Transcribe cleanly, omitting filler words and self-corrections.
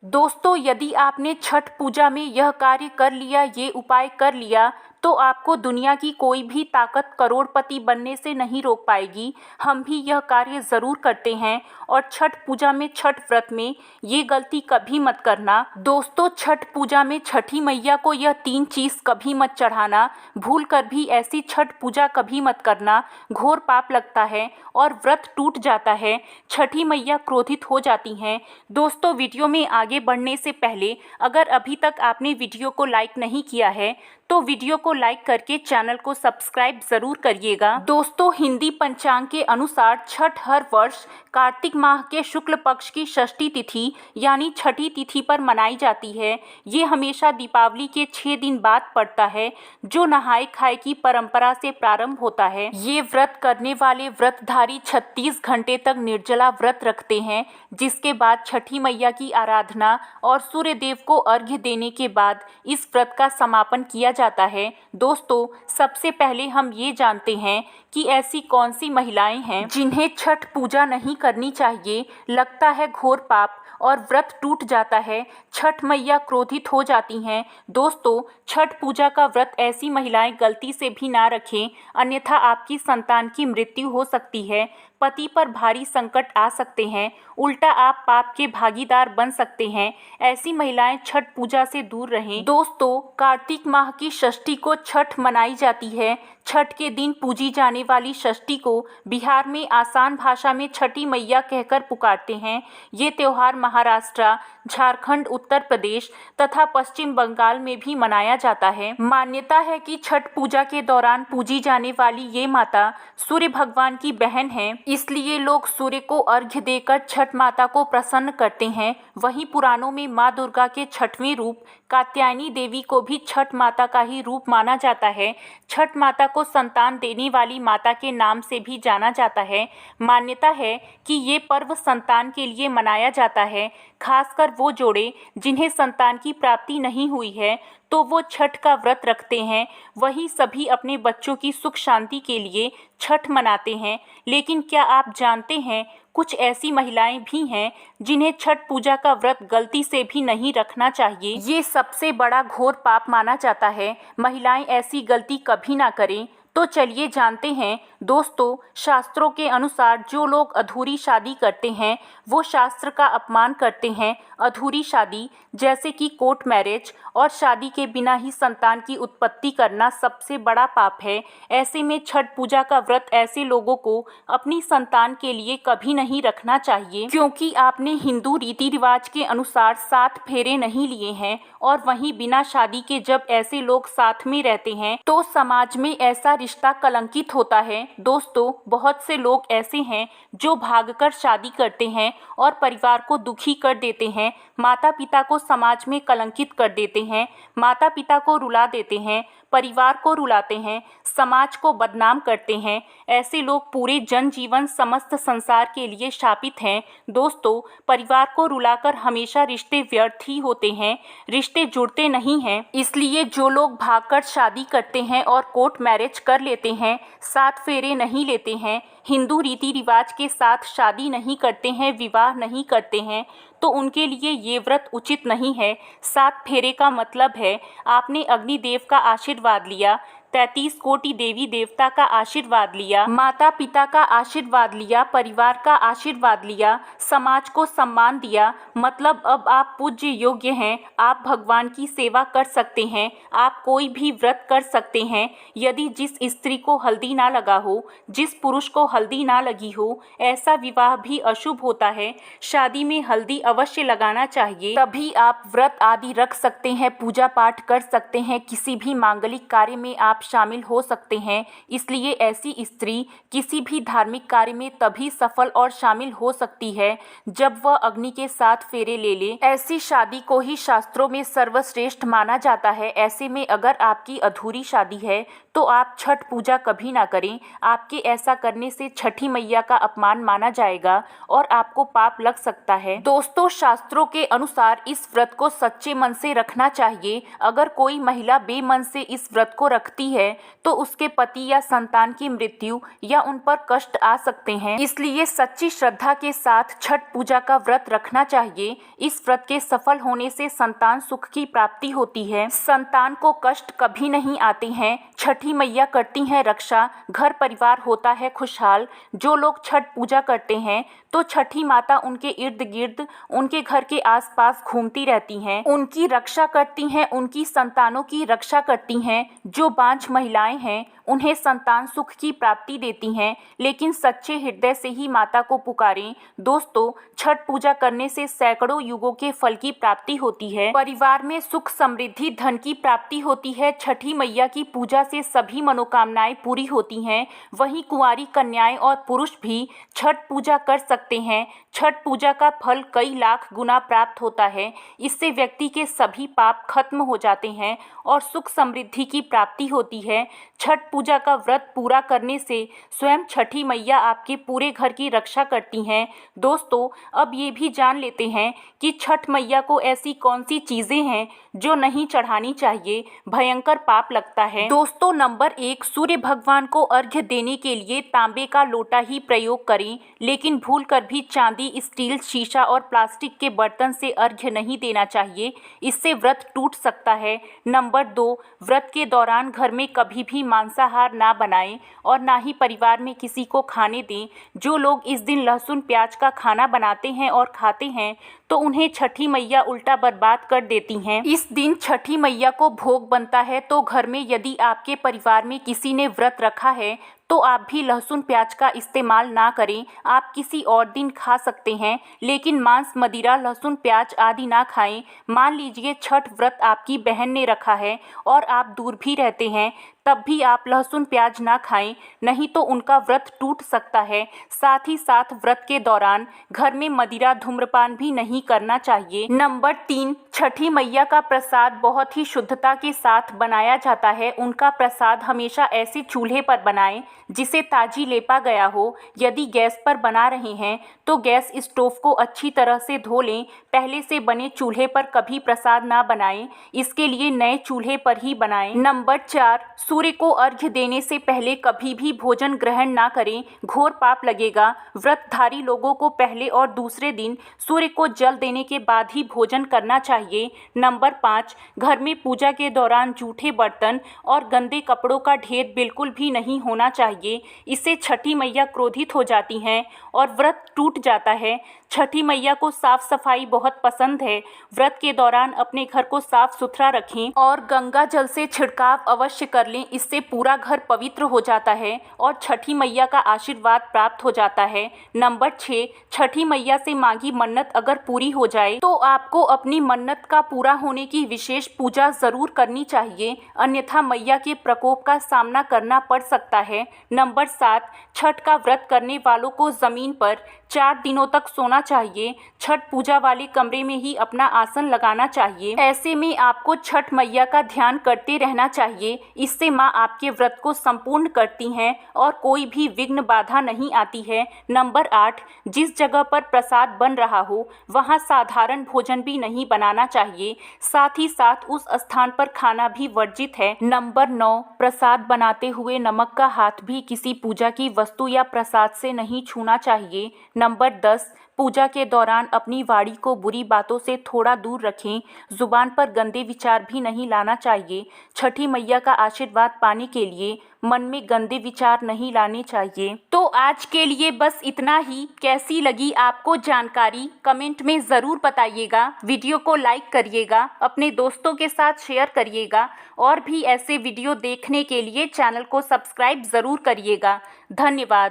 दोस्तों, यदि आपने छठ पूजा में यह कार्य कर लिया, ये उपाय कर लिया, तो आपको दुनिया की कोई भी ताकत करोड़पति बनने से नहीं रोक पाएगी। हम भी यह कार्य ज़रूर करते हैं और छठ पूजा में, छठ व्रत में ये गलती कभी मत करना। दोस्तों, छठ पूजा में छठी मैया को यह 3 चीज़ कभी मत चढ़ाना। भूल कर भी ऐसी छठ पूजा कभी मत करना, घोर पाप लगता है और व्रत टूट जाता है। छठी मैया क्रोधित हो जाती हैं। दोस्तों, वीडियो में आगे बढ़ने से पहले अगर अभी तक आपने वीडियो को लाइक नहीं किया है तो वीडियो को लाइक करके चैनल को सब्सक्राइब ज़रूर करिएगा। दोस्तों, हिंदी पंचांग के अनुसार छठ हर वर्ष कार्तिक माह के शुक्ल पक्ष की षष्ठी तिथि यानी छठी तिथि पर मनाई जाती है। ये हमेशा दीपावली के 6 दिन बाद पड़ता है, जो नहाय खाए की परंपरा से प्रारंभ होता है। ये व्रत करने वाले व्रतधारी 36 घंटे तक निर्जला व्रत रखते हैं, जिसके बाद छठी मैया की आराधना और सूर्य देव को अर्घ्य देने के बाद इस व्रत का समापन किया जाता है। दोस्तों, सबसे पहले हम ये जानते हैं कि ऐसी कौन सी महिलाएं हैं जिन्हें छठ पूजा नहीं करनी चाहिए। लगता है घोर पाप और व्रत टूट जाता है, छठ मैया क्रोधित हो जाती हैं। दोस्तों, छठ पूजा का व्रत ऐसी महिलाएं गलती से भी ना रखें, अन्यथा आपकी संतान की मृत्यु हो सकती है, पति पर भारी संकट आ सकते हैं, उल्टा आप पाप के भागीदार बन सकते हैं। ऐसी महिलाएं छठ पूजा से दूर रहें। दोस्तों, कार्तिक माह की षष्ठी को छठ मनाई जाती है। छठ के दिन पूजी जाने वाली षष्ठी को बिहार में आसान भाषा में छठी मैया कहकर पुकारते हैं। ये त्यौहार महाराष्ट्र, झारखंड, उत्तर प्रदेश तथा पश्चिम बंगाल में भी मनाया जाता है। मान्यता है कि छठ पूजा के दौरान पूजी जाने वाली ये माता सूर्य भगवान की बहन है, इसलिए लोग सूर्य को अर्घ्य देकर छठ माता को प्रसन्न करते हैं। वहीं पुराणों में माँ दुर्गा के छठवें रूप कात्यायनी देवी को भी छठ माता का ही रूप माना जाता है। छठ माता को संतान देने वाली माता के नाम से भी जाना जाता है। मान्यता है कि ये पर्व संतान के लिए मनाया जाता है, खासकर वो जोड़े जिन्हें संतान की प्राप्ति नहीं हुई है तो वो छठ का व्रत रखते हैं। वहीं सभी अपने बच्चों की सुख शांति के लिए छठ मनाते हैं। लेकिन क्या आप जानते हैं, कुछ ऐसी महिलाएं भी हैं जिन्हें छठ पूजा का व्रत गलती से भी नहीं रखना चाहिए। ये सबसे बड़ा घोर पाप माना जाता है। महिलाएं ऐसी गलती कभी ना करें। तो चलिए जानते हैं। दोस्तों, शास्त्रों के अनुसार जो लोग अधूरी शादी करते हैं वो शास्त्र का अपमान करते हैं। अधूरी शादी जैसे कि कोर्ट मैरिज और शादी के बिना ही संतान की उत्पत्ति करना सबसे बड़ा पाप है। ऐसे में छठ पूजा का व्रत ऐसे लोगों को अपनी संतान के लिए कभी नहीं रखना चाहिए, क्योंकि आपने हिंदू रीति रिवाज के अनुसार 7 फेरे नहीं लिए हैं और वहीं बिना शादी के जब ऐसे लोग साथ में रहते हैं तो समाज में ऐसा रिश्ता कलंकित होता है। दोस्तों, बहुत से लोग ऐसे हैं जो भागकर शादी करते हैं और परिवार को दुखी कर देते हैं, माता पिता को समाज में कलंकित कर देते हैं, माता पिता को रुला देते हैं, परिवार को रुलाते हैं, समाज को बदनाम करते हैं। ऐसे लोग पूरे जनजीवन समस्त संसार के लिए शापित हैं। दोस्तों, परिवार को रुलाकर हमेशा रिश्ते व्यर्थ ही होते हैं, रिश्ते जुड़ते नहीं हैं। इसलिए जो लोग भागकर शादी करते हैं और कोर्ट मैरिज कर लेते हैं, 7 फेरे नहीं लेते हैं, हिंदू रीति रिवाज के साथ शादी नहीं करते हैं, विवाह नहीं करते हैं, तो उनके लिए ये व्रत उचित नहीं है। 7 फेरे का मतलब है आपने अग्निदेव का आशीर्वाद लिया, 33 कोटि देवी देवता का आशीर्वाद लिया, माता पिता का आशीर्वाद लिया, परिवार का आशीर्वाद लिया, समाज को सम्मान दिया। मतलब अब आप पूज्य योग्य हैं, आप भगवान की सेवा कर सकते हैं, आप कोई भी व्रत कर सकते हैं। यदि जिस स्त्री को हल्दी ना लगा हो, जिस पुरुष को हल्दी ना लगी हो, ऐसा विवाह भी अशुभ होता है। शादी में हल्दी अवश्य लगाना चाहिए, तभी आप व्रत आदि रख सकते हैं, पूजा पाठ कर सकते हैं, किसी भी मांगलिक कार्य में आप शामिल हो सकते हैं। इसलिए ऐसी स्त्री किसी भी धार्मिक कार्य में तभी सफल और शामिल हो सकती है जब वह अग्नि के 7 फेरे ले ले। ऐसी शादी को ही शास्त्रों में सर्वश्रेष्ठ माना जाता है। ऐसे में अगर आपकी अधूरी शादी है तो आप छठ पूजा कभी ना करें। आपके ऐसा करने से छठी मैया का अपमान माना जाएगा और आपको पाप लग सकता है। दोस्तों, शास्त्रों के अनुसार इस व्रत को सच्चे मन से रखना चाहिए। अगर कोई महिला बेमन से इस व्रत को रखती है तो उसके पति या संतान की मृत्यु या उन पर कष्ट आ सकते हैं। इसलिए सच्ची श्रद्धा के साथ छठ पूजा का व्रत रखना चाहिए। इस व्रत के सफल होने से संतान सुख की प्राप्ति होती है, संतान को कष्ट कभी नहीं आते हैं। छठी मैया करती हैं रक्षा, घर परिवार होता है खुशहाल। जो लोग छठ पूजा करते हैं तो छठी माता उनके इर्द गिर्द, उनके घर के आसपास घूमती रहती हैं, उनकी रक्षा करती हैं, उनकी संतानों की रक्षा करती हैं। जो बांझ महिलाएं हैं उन्हें संतान सुख की प्राप्ति देती हैं, लेकिन सच्चे हृदय से ही माता को पुकारें। दोस्तों, छठ पूजा करने से सैकड़ों युगों के फल की प्राप्ति होती है। परिवार में सुख समृद्धि धन की प्राप्ति होती है। छठी मैया की पूजा से सभी मनोकामनाएं पूरी होती हैं। वहीं कुंवारी कन्याएं और पुरुष भी छठ पूजा कर सकते हैं। छठ पूजा का फल कई लाख गुना प्राप्त होता है। इससे व्यक्ति के सभी पाप खत्म हो जाते हैं और सुख समृद्धि की प्राप्ति होती है। छठ पूजा का व्रत पूरा करने से स्वयं छठी मैया आपके पूरे घर की रक्षा करती हैं। दोस्तों, अब ये भी जान लेते हैं कि छठ मैया को ऐसी कौन सी चीज़ें हैं जो नहीं चढ़ानी चाहिए, भयंकर पाप लगता है। दोस्तों, नंबर 1, सूर्य भगवान को अर्घ्य देने के लिए तांबे का लोटा ही प्रयोग करें, लेकिन भूलकर भी चांदी, स्टील, शीशा और प्लास्टिक के बर्तन से अर्घ्य नहीं देना चाहिए। इससे व्रत टूट सकता है। नंबर 2, व्रत के दौरान घर में कभी भी मांसाहार ना बनाएं और ना ही परिवार में किसी को खाने दें। जो लोग इस दिन लहसुन प्याज का खाना बनाते हैं और खाते हैं तो उन्हें छठी मैया उल्टा बर्बाद कर देती हैं। इस दिन छठी मैया को भोग बनता है, तो घर में यदि आपके परिवार में किसी ने व्रत रखा है तो आप भी लहसुन प्याज का इस्तेमाल ना करें। आप किसी और दिन खा सकते हैं, लेकिन मांस, मदिरा, लहसुन प्याज आदि ना खाएं। मान लीजिए छठ व्रत आपकी बहन ने रखा है और आप दूर भी रहते हैं, तब भी आप लहसुन प्याज ना खाएं, नहीं तो उनका व्रत टूट सकता है। साथ ही साथ व्रत के दौरान घर में मदिरा, धूम्रपान भी नहीं करना चाहिए। नंबर 3, छठी मैया का प्रसाद बहुत ही शुद्धता के साथ बनाया जाता है। उनका प्रसाद हमेशा ऐसे चूल्हे पर बनाएं जिसे ताजी लेपा गया हो। यदि गैस पर बना रहे हैं तो गैस स्टोव को अच्छी तरह से धो लें। पहले से बने चूल्हे पर कभी प्रसाद ना बनाएं, इसके लिए नए चूल्हे पर ही बनाएं। नंबर 4, सूर्य को अर्घ्य देने से पहले कभी भी भोजन ग्रहण ना करें, घोर पाप लगेगा। व्रतधारी लोगों को पहले और दूसरे दिन सूर्य को जल देने के बाद ही भोजन करना चाहिए। नंबर 5, घर में पूजा के दौरान जूठे बर्तन और गंदे कपड़ों का ढेर बिल्कुल भी नहीं होना चाहिए। इससे छठी मैया क्रोधित हो जाती हैं और व्रत टूट जाता है। छठी मैया को साफ सफाई बहुत पसंद है। व्रत के दौरान अपने घर को साफ सुथरा रखें और गंगा जल से छिड़काव अवश्य कर लें। इससे पूरा घर पवित्र हो जाता है और छठी मैया का आशीर्वाद प्राप्त हो जाता है। नंबर 6, छठी मैया से मांगी मन्नत अगर पूरी हो जाए तो आपको अपनी मन्नत का पूरा होने की विशेष पूजा जरूर करनी चाहिए, अन्यथा मैया के प्रकोप का सामना करना पड़ सकता है। नंबर 7, छठ का व्रत करने वालों को जमीन पर 4 दिनों तक सोना चाहिए। छठ पूजा वाले कमरे में ही अपना आसन लगाना चाहिए। ऐसे में आपको छठ मैया का ध्यान करते रहना चाहिए। इससे माँ आपके व्रत को संपूर्ण करती हैं और कोई भी विघ्न बाधा नहीं आती है। नंबर 8, जिस जगह पर प्रसाद बन रहा हो वहाँ साधारण भोजन भी नहीं बनाना चाहिए, साथ ही साथ उस स्थान पर खाना भी वर्जित है। नंबर 9, प्रसाद बनाते हुए नमक का हाथ भी किसी पूजा की वस्तु या प्रसाद से नहीं छूना चाहिए। नंबर 10, पूजा के दौरान अपनी वाणी को बुरी बातों से थोड़ा दूर रखें। जुबान पर गंदे विचार भी नहीं लाना चाहिए। छठी मैया का आशीर्वाद पाने के लिए मन में गंदे विचार नहीं लाने चाहिए। तो आज के लिए बस इतना ही। कैसी लगी आपको जानकारी कमेंट में ज़रूर बताइएगा। वीडियो को लाइक करिएगा, अपने दोस्तों के साथ शेयर करिएगा और भी ऐसे वीडियो देखने के लिए चैनल को सब्सक्राइब ज़रूर करिएगा। धन्यवाद।